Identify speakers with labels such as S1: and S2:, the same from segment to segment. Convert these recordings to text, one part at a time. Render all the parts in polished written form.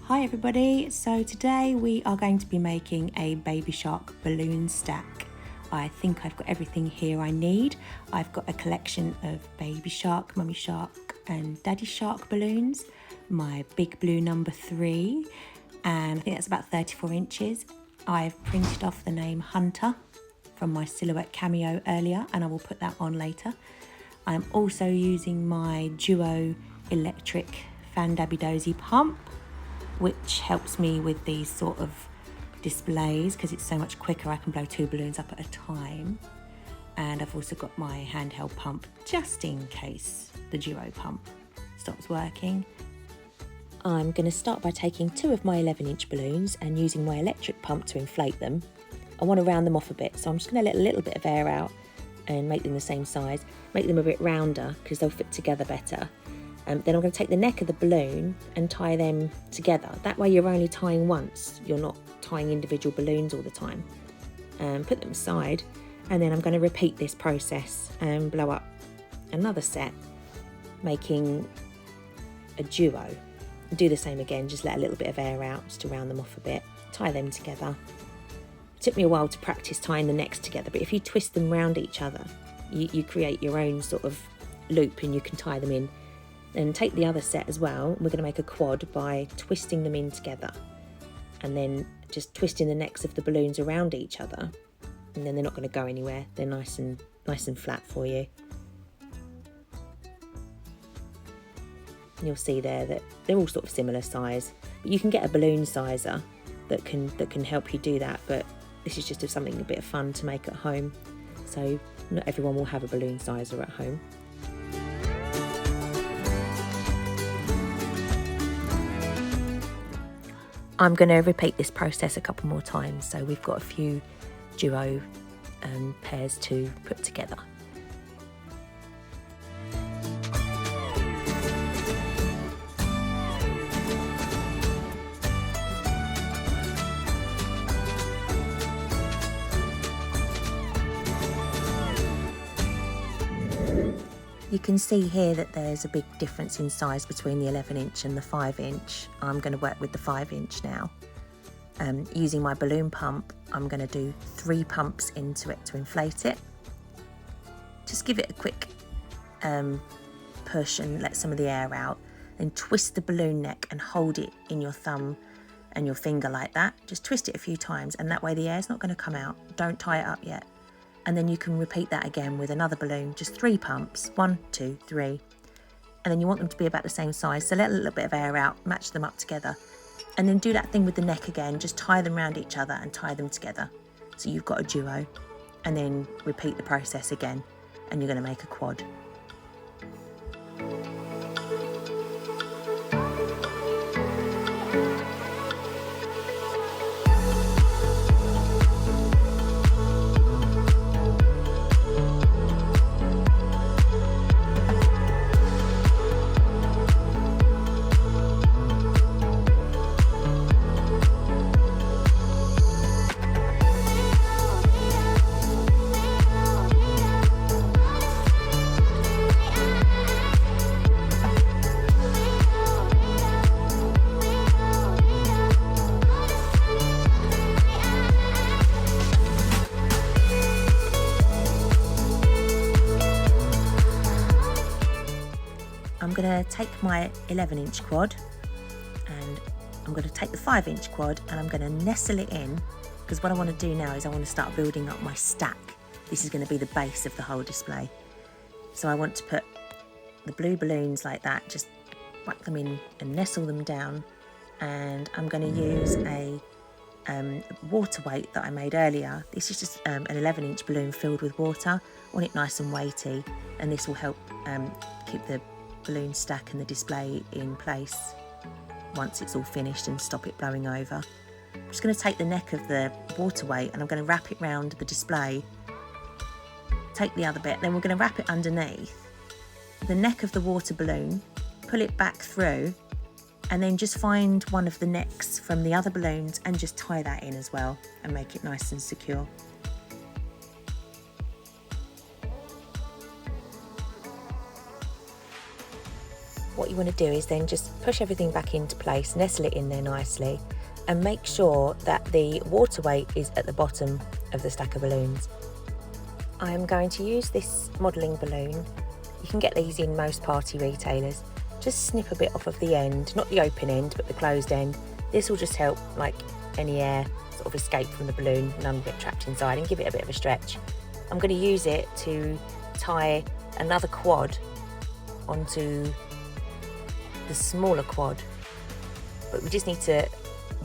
S1: Hi everybody, so today we are going to be making a baby shark balloon stack. I think I've got everything here I need. I've got a collection of baby shark, mummy shark and daddy shark balloons, my big blue number 3, and I think that's about 34 inches. I've printed off the name Hunter from my silhouette cameo earlier, and I will put that on later. I'm also using my Duo electric Fandabidozi pump, which helps me with these sort of displays because it's so much quicker. I can blow 2 balloons up at a time. And I've also got my handheld pump just in case the Duo pump stops working. I'm going to start by taking 2 of my 11-inch balloons and using my electric pump to inflate them. I want to round them off a bit, so I'm just going to let a little bit of air out and make them the same size, make them a bit rounder because they'll fit together better. Then I'm going to take the neck of the balloon and tie them together. That way you're only tying once, you're not tying individual balloons all the time. Put them aside, and then I'm going to repeat this process and blow up another set, making a duo. Do the same again, just let a little bit of air out just to round them off a bit, tie them together. It took me a while to practice tying the necks together, but if you twist them round each other, you create your own sort of loop and you can tie them in. Then take the other set as well, and we're going to make a quad by twisting them in together and then just twisting the necks of the balloons around each other, and then they're not going to go anywhere. They're nice and flat for you. And you'll see there that they're all sort of similar size, but you can get a balloon sizer that can help you do that, but this is just something a bit of fun to make at home, so not everyone will have a balloon sizer at home. I'm going to repeat this process a couple more times, so we've got a few duo pairs to put together. You can see here that there's a big difference in size between the 11-inch and the 5-inch. I'm going to work with the 5-inch now. Using my balloon pump, I'm going to do 3 pumps into it to inflate it. Just give it a quick push and let some of the air out. Then twist the balloon neck and hold it in your thumb and your finger like that. Just twist it a few times, and that way the air's not going to come out. Don't tie it up yet. And then you can repeat that again with another balloon, just 3 pumps, 1, 2, 3. And then you want them to be about the same size, so let a little bit of air out, match them up together. And then do that thing with the neck again, just tie them around each other and tie them together. So you've got a duo. And then repeat the process again, and you're going to make a quad. I'm going to take my 11-inch quad and I'm going to take the 5-inch quad and I'm going to nestle it in, because what I want to do now is I want to start building up my stack. This is going to be the base of the whole display. So I want to put the blue balloons like that, just whack them in and nestle them down, and I'm going to use a water weight that I made earlier. This is just an 11-inch balloon filled with water. I want it nice and weighty, and this will help keep the balloon stack and the display in place once it's all finished and stop it blowing over. I'm just going to take the neck of the water weight and I'm going to wrap it round the display. Take the other bit, then we're going to wrap it underneath the neck of the water balloon, pull it back through, and then just find one of the necks from the other balloons and just tie that in as well and make it nice and secure. what you want to do is then just push everything back into place, nestle it in there nicely, and make sure that the water weight is at the bottom of the stack of balloons. I'm going to use this modelling balloon. You can get these in most party retailers. Just snip a bit off of the end, not the open end, but the closed end. This will just help like any air sort of escape from the balloon, none get trapped inside, and give it a bit of a stretch. I'm going to use it to tie another quad onto the smaller quad, but we just need to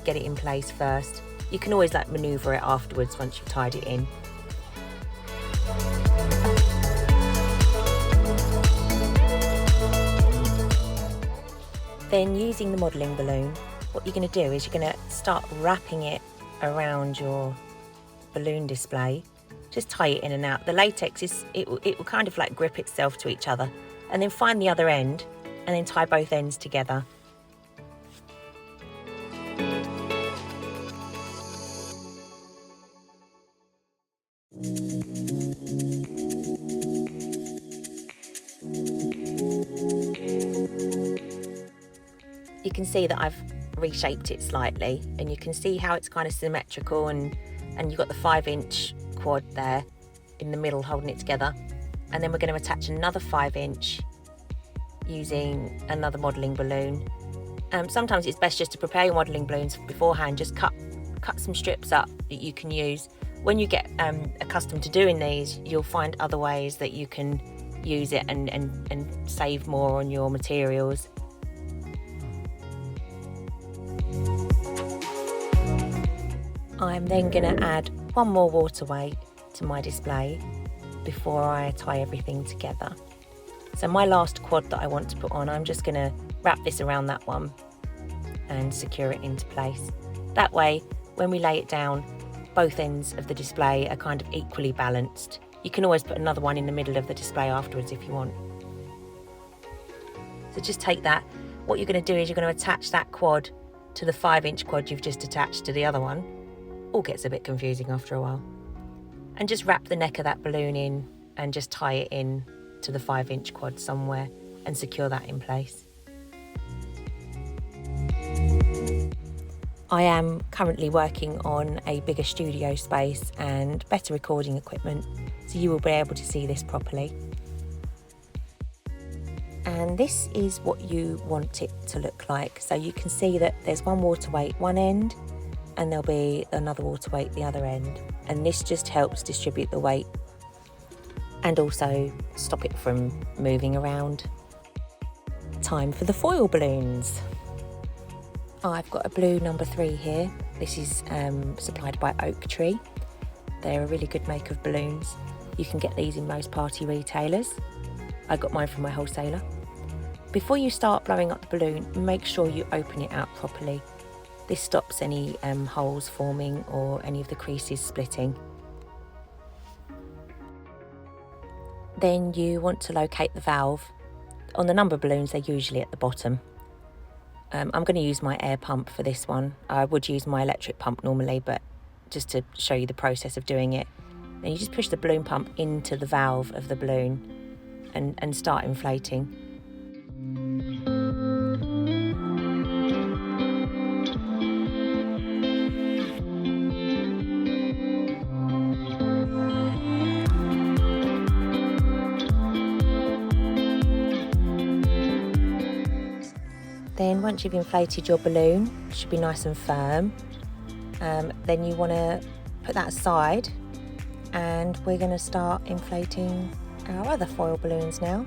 S1: get it in place first. You can always like maneuver it afterwards once you've tied it in. Then using the modelling balloon, what you're going to do is you're going to start wrapping it around your balloon display. Just tie it in and out. The latex it will kind of like grip itself to each other, and then find the other end and then tie both ends together. You can see that I've reshaped it slightly, and you can see how it's kind of symmetrical, and you've got the 5-inch quad there in the middle holding it together. And then we're going to attach another 5-inch using another modelling balloon. Sometimes it's best just to prepare your modelling balloons beforehand. Just cut some strips up that you can use. When you get accustomed to doing these, you'll find other ways that you can use it and save more on your materials. I'm then going to add one more water weight to my display before I tie everything together. So my last quad that I want to put on, I'm just going to wrap this around that one and secure it into place. That way, when we lay it down, both ends of the display are kind of equally balanced. You can always put another one in the middle of the display afterwards if you want. So just take that. What you're going to do is you're going to attach that quad to the 5-inch quad you've just attached to the other one. All gets a bit confusing after a while. And just wrap the neck of that balloon in and just tie it in to the 5-inch quad somewhere and secure that in place. I am currently working on a bigger studio space and better recording equipment, so you will be able to see this properly. And this is what you want it to look like. So you can see that there's one water weight one end, and there'll be another water weight the other end. And this just helps distribute the weight and also stop it from moving around. Time for the foil balloons. I've got a blue number 3 here. This is supplied by Oak Tree. They're a really good make of balloons. You can get these in most party retailers. I got mine from my wholesaler. Before you start blowing up the balloon, make sure you open it out properly. This stops any holes forming or any of the creases splitting. Then you want to locate the valve. On the number balloons, they're usually at the bottom. I'm going to use my air pump for this one. I would use my electric pump normally, but just to show you the process of doing it. And you just push the balloon pump into the valve of the balloon and start inflating. Then once you've inflated your balloon, it should be nice and firm. Then you want to put that aside, and we're going to start inflating our other foil balloons now.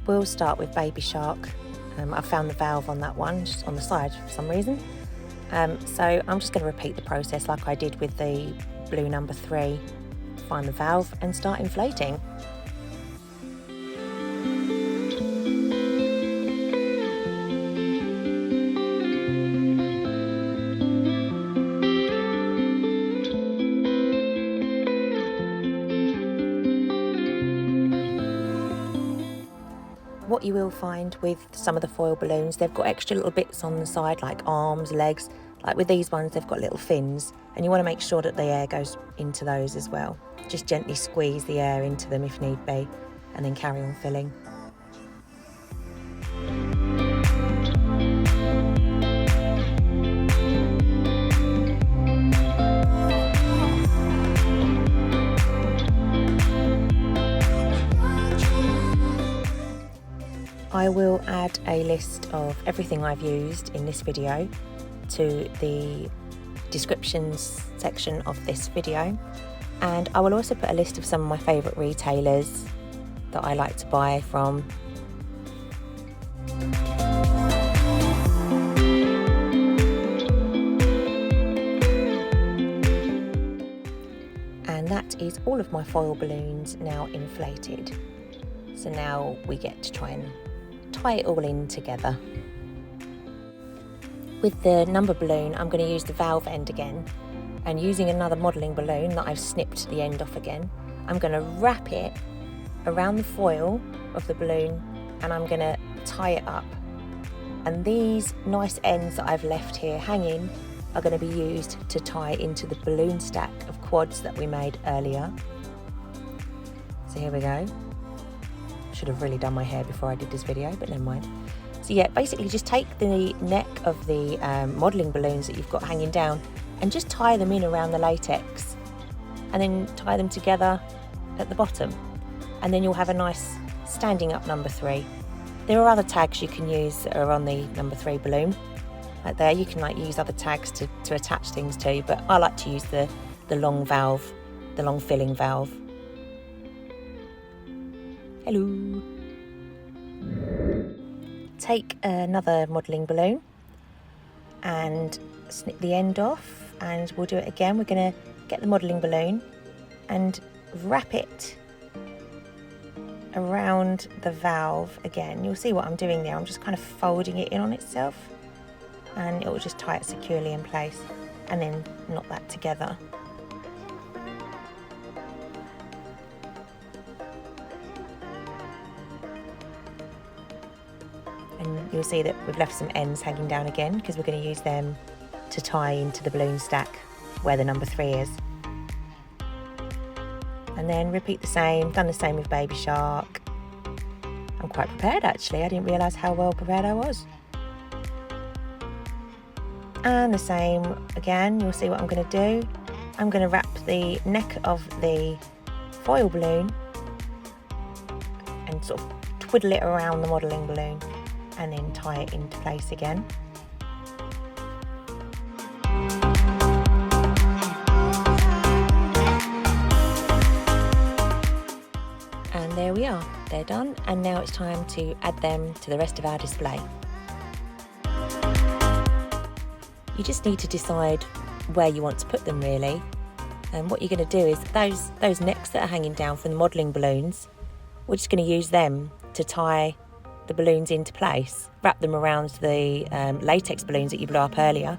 S1: We'll start with Baby Shark. I found the valve on that one, just on the side for some reason. So I'm just going to repeat the process like I did with the blue number 3. Find the valve and start inflating. What you will find with some of the foil balloons, they've got extra little bits on the side like arms, legs. Like with these ones, they've got little fins, and you want to make sure that the air goes into those as well. Just gently squeeze the air into them if need be, and then carry on filling. I will add a list of everything I've used in this video to the descriptions section of this video, and I will also put a list of some of my favourite retailers that I like to buy from. And that is all of my foil balloons now inflated. So now we get to try and tie it all in together. With the number balloon, I'm going to use the valve end again, and using another modelling balloon that I've snipped the end off again, I'm going to wrap it around the foil of the balloon and I'm going to tie it up. And these nice ends that I've left here hanging are going to be used to tie into the balloon stack of quads that we made earlier. So here we go. Should have really done my hair before I did this video, but never mind. So yeah, basically just take the neck of the modelling balloons that you've got hanging down and just tie them in around the latex, and then tie them together at the bottom, and then you'll have a nice standing up number 3. There are other tags you can use that are on the number 3 balloon. Like there, you can use other tags to attach things to, but I like to use the long valve, the long filling valve. Hello. Take another modelling balloon and snip the end off, and we'll do it again. We're going to get the modelling balloon and wrap it around the valve again. You'll see what I'm doing there. I'm just kind of folding it in on itself, and it will just tie it securely in place, and then knot that together. And you'll see that we've left some ends hanging down again because we're going to use them to tie into the balloon stack where the number 3 is. And then repeat the same, done the same with Baby Shark. I'm quite prepared actually, I didn't realise how well prepared I was. And the same again, you'll see what I'm going to do. I'm going to wrap the neck of the foil balloon and sort of twiddle it around the modelling balloon, and then tie it into place again. And there we are, they're done, and now it's time to add them to the rest of our display. You just need to decide where you want to put them really, and what you're going to do is those necks that are hanging down from the modelling balloons, we're just going to use them to tie the balloons into place, wrap them around the latex balloons that you blew up earlier,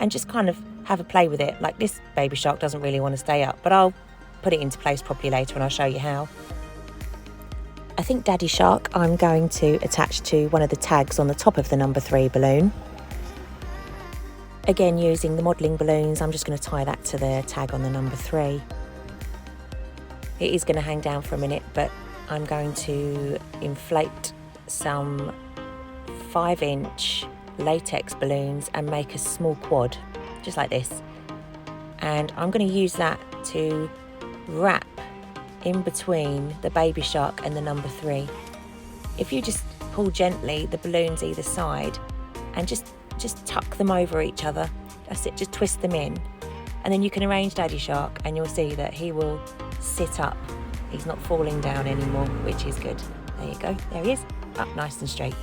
S1: and just kind of have a play with it. Like this Baby Shark doesn't really want to stay up, but I'll put it into place properly later and I'll show you how. I think Daddy Shark I'm going to attach to one of the tags on the top of the number 3 balloon. Again, using the modelling balloons, I'm just going to tie that to the tag on the number 3. It is going to hang down for a minute, but I'm going to inflate some 5-inch latex balloons and make a small quad, just like this. And I'm going to use that to wrap in between the Baby Shark and the number 3. If you just pull gently the balloons either side and just tuck them over each other, that's it, just twist them in, and then you can arrange Daddy Shark and you'll see that he will sit up. He's not falling down anymore, which is good. There you go, there he is, up nice and straight.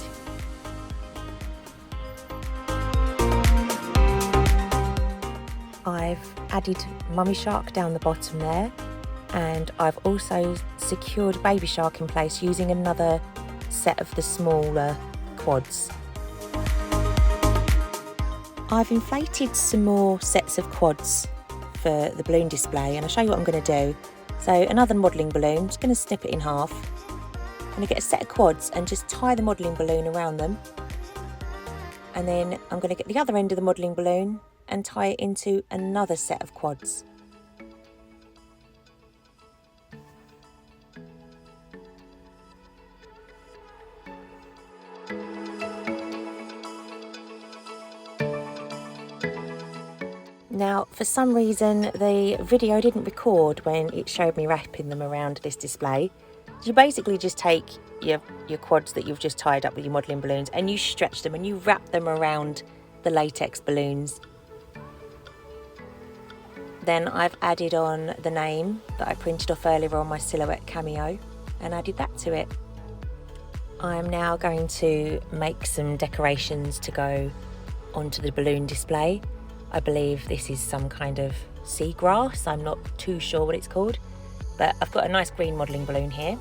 S1: I've added Mummy Shark down the bottom there, and I've also secured Baby Shark in place using another set of the smaller quads. I've inflated some more sets of quads for the balloon display, and I'll show you what I'm going to do. So another modelling balloon, I'm just going to snip it in half. I'm going to get a set of quads and just tie the modelling balloon around them. And then I'm going to get the other end of the modelling balloon and tie it into another set of quads. Now, for some reason, the video didn't record when it showed me wrapping them around this display. You basically just take your quads that you've just tied up with your modelling balloons, and you stretch them and you wrap them around the latex balloons. Then I've added on the name that I printed off earlier on my silhouette cameo and added that to it. I'm now going to make some decorations to go onto the balloon display. I believe this is some kind of seagrass. I'm not too sure what it's called, but I've got a nice green modelling balloon here,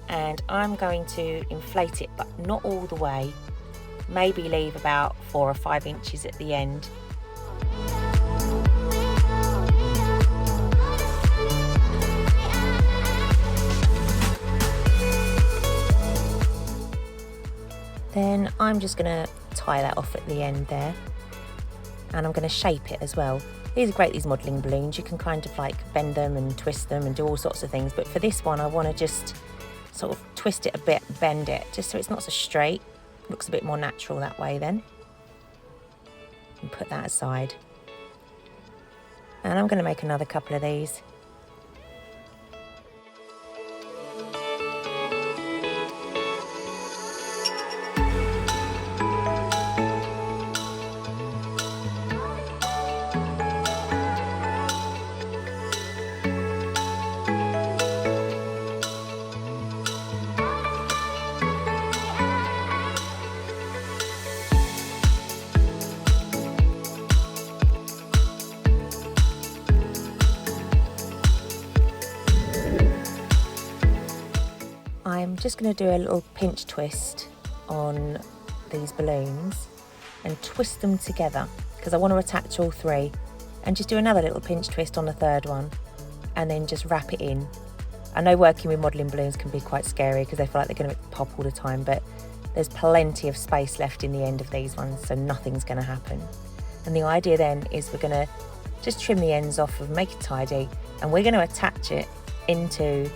S1: and I'm going to inflate it, but not all the way. Maybe leave about 4 or 5 inches at the end. Then I'm just going to tie that off at the end there, and I'm going to shape it as well. These are great, these modelling balloons. You can kind of like bend them and twist them and do all sorts of things, but for this one I want to just sort of twist it a bit, bend it, just so it's not so straight. Looks a bit more natural that way then. And put that aside. And I'm going to make another couple of these. I'm just going to do a little pinch twist on these balloons and twist them together because I want to attach all 3, and just do another little pinch twist on the 3rd one and then just wrap it in. I know working with modelling balloons can be quite scary because they feel like they're going to pop all the time, but there's plenty of space left in the end of these ones, so nothing's going to happen. And the idea then is we're going to just trim the ends off and make it tidy, and we're going to attach it into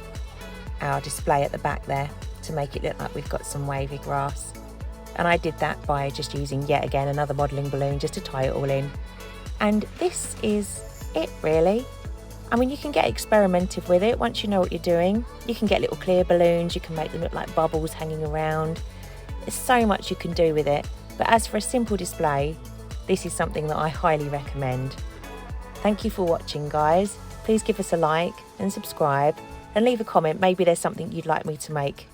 S1: our display at the back there to make it look like we've got some wavy grass. And I did that by just using yet again another modelling balloon just to tie it all in. And this is it really. I mean, you can get experimental with it once you know what you're doing. You can get little clear balloons, you can make them look like bubbles hanging around. There's so much you can do with it. But as for a simple display, this is something that I highly recommend. Thank you for watching, guys. Please give us a like and subscribe, and leave a comment. Maybe there's something you'd like me to make.